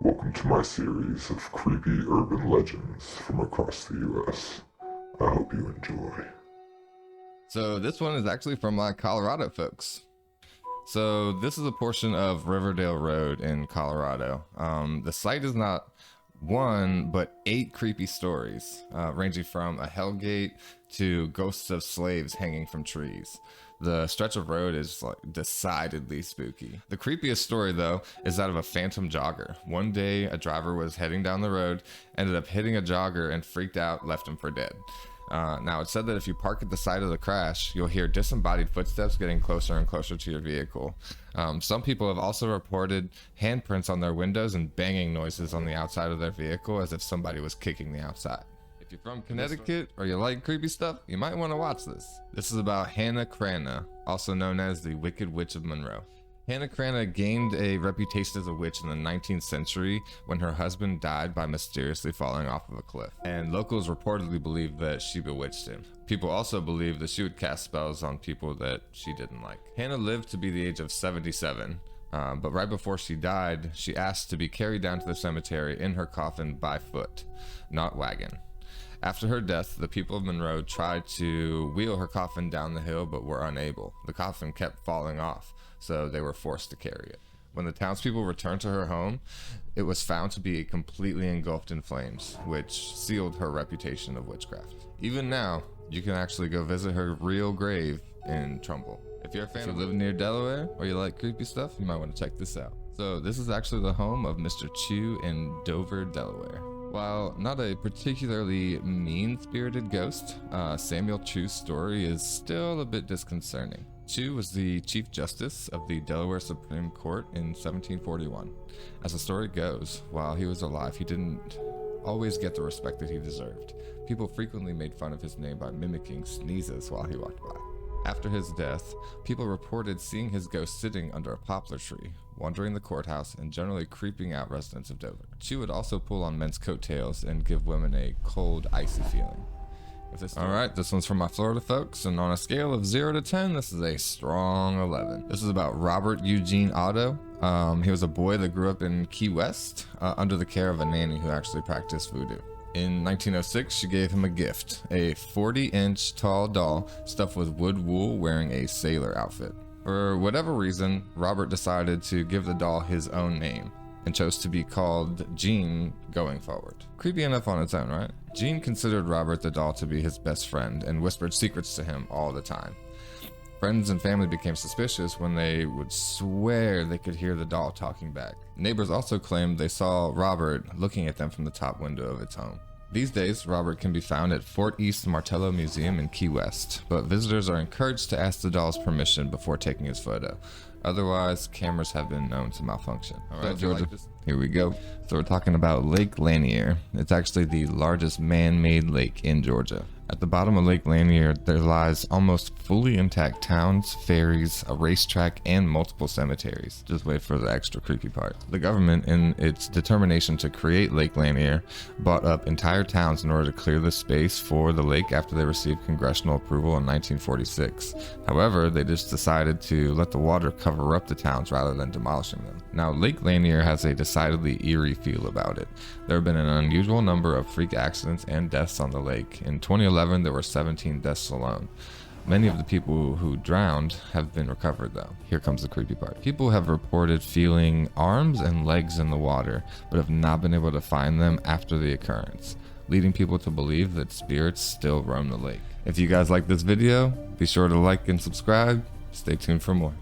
Welcome to my series of creepy urban legends from across the US. I hope you enjoy. So this one is actually from Colorado, folks. So this is a portion of Riverdale Road in Colorado. The site is not one, but 8 creepy stories, ranging from a hellgate to ghosts of slaves hanging from trees. The stretch of road is like decidedly spooky. The creepiest story, though, is that of a phantom jogger. One day, a driver was heading down the road, ended up hitting a jogger and freaked out, left him for dead. Now, it's said that if you park at the site of the crash, you'll hear disembodied footsteps getting closer and closer to your vehicle. Some people have also reported handprints on their windows and banging noises on the outside of their vehicle as if somebody was kicking the outside. If you're from Connecticut or you like creepy stuff, you might want to watch this. This is about Hannah Cranna, also known as the Wicked Witch of Monroe. Hannah Cranna gained a reputation as a witch in the 19th century when her husband died by mysteriously falling off of a cliff. And locals reportedly believed that she bewitched him. People also believed that she would cast spells on people that she didn't like. Hannah lived to be the age of 77, but right before she died, she asked to be carried down to the cemetery in her coffin by foot, not wagon. After her death, the people of Monroe tried to wheel her coffin down the hill but were unable. The coffin kept falling off, so they were forced to carry it. When the townspeople returned to her home, it was found to be completely engulfed in flames, which sealed her reputation of witchcraft. Even now, you can actually go visit her real grave in Trumbull. If you're a fan of living near Delaware or you like creepy stuff, you might want to check this out. So this is actually the home of Mr. Chew in Dover, Delaware. While not a particularly mean-spirited ghost, Samuel Chew's story is still a bit disconcerting. Chew was the Chief Justice of the Delaware Supreme Court in 1741. As the story goes, while he was alive, he didn't always get the respect that he deserved. People frequently made fun of his name by mimicking sneezes while he walked by. After his death, people reported seeing his ghost sitting under a poplar tree, wandering the courthouse, and generally creeping out residents of Dover. She would also pull on men's coattails and give women a cold, icy feeling. Alright, this one's from my Florida folks, and on a scale of 0 to 10, this is a strong 11. This is about Robert Eugene Otto. He was a boy that grew up in Key West, under the care of a nanny who actually practiced voodoo. In 1906, she gave him a gift, a 40-inch tall doll stuffed with wood wool wearing a sailor outfit. For whatever reason, Robert decided to give the doll his own name and chose to be called Jean going forward. Creepy enough on its own, right? Jean considered Robert the doll to be his best friend and whispered secrets to him all the time. Friends and family became suspicious when they would swear they could hear the doll talking back. Neighbors also claimed they saw Robert looking at them from the top window of its home. These days, Robert can be found at Fort East Martello Museum in Key West, but visitors are encouraged to ask the doll's permission before taking his photo. Otherwise, cameras have been known to malfunction. All right, Georgia, here we go. So we're talking about Lake Lanier. It's actually the largest man-made lake in Georgia. At the bottom of Lake Lanier, there lies almost fully intact towns, ferries, a racetrack, and multiple cemeteries. Just wait for the extra creepy part. The government, in its determination to create Lake Lanier, bought up entire towns in order to clear the space for the lake after they received congressional approval in 1946. However, they just decided to let the water cover up the towns rather than demolishing them. Now, Lake Lanier has a decidedly eerie feel about it. There have been an unusual number of freak accidents and deaths on the lake. In 2011, there were 17 deaths alone. Many of the people who drowned have been recovered, though. Here comes the creepy part. People have reported feeling arms and legs in the water, but have not been able to find them after the occurrence, leading people to believe that spirits still roam the lake. If you guys like this video, be sure to like and subscribe. Stay tuned for more.